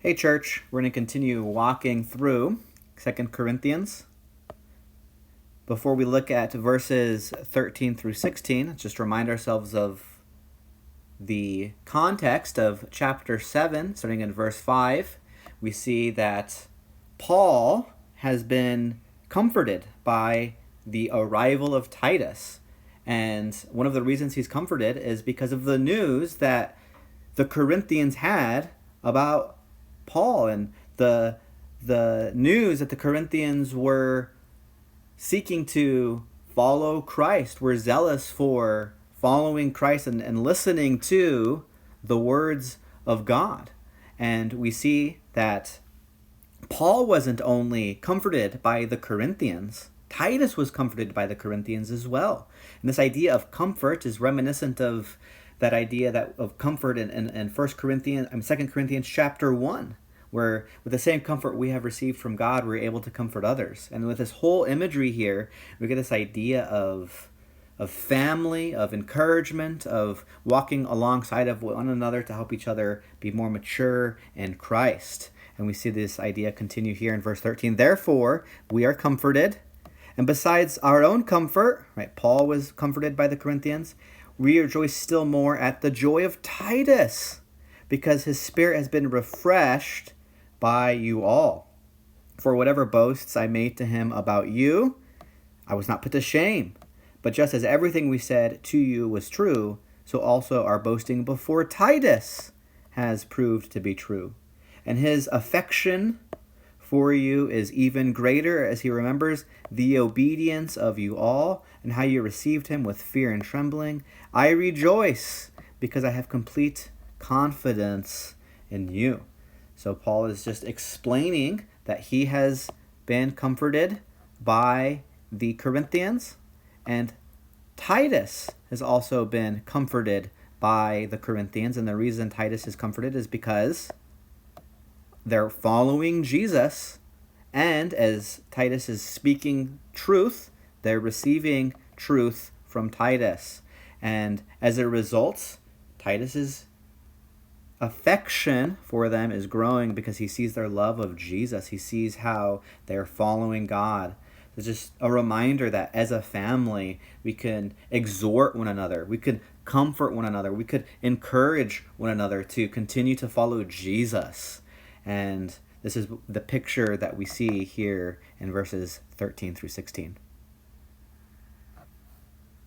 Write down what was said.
Hey church, we're going to continue walking through 2 Corinthians. Before we look at verses 13 through 16, let's just remind ourselves of the context of chapter 7, starting in verse 5. We see that Paul has been comforted by the arrival of Titus. And one of the reasons he's comforted is because of the news that the Corinthians had about Paul, and the news that the Corinthians were seeking to follow Christ, were zealous for following Christ and listening to the words of God. And we see that Paul wasn't only comforted by the Corinthians, Titus was comforted by the Corinthians as well. And this idea of comfort is reminiscent of that idea of comfort in 2 Corinthians chapter 1, where with the same comfort we have received from God, we're able to comfort others. And with this whole imagery here, we get this idea of family, of encouragement, of walking alongside of one another to help each other be more mature in Christ. And we see this idea continue here in verse 13. Therefore, we are comforted. And besides our own comfort, right, Paul was comforted by the Corinthians, we rejoice still more at the joy of Titus, because his spirit has been refreshed by you all. For whatever boasts I made to him about you, I was not put to shame. But just as everything we said to you was true, so also our boasting before Titus has proved to be true. And his affection for you is even greater as he remembers the obedience of you all and how you received him with fear and trembling. I rejoice because I have complete confidence in you. So Paul is just explaining that he has been comforted by the Corinthians, and Titus has also been comforted by the Corinthians. And the reason Titus is comforted is because they're following Jesus, and as Titus is speaking truth, they're receiving truth from Titus. And as a result, Titus's affection for them is growing because he sees their love of Jesus. He sees how they're following God. It's just a reminder that as a family, we can exhort one another. We could comfort one another. We could encourage one another to continue to follow Jesus. And this is the picture that we see here in verses 13 through 16.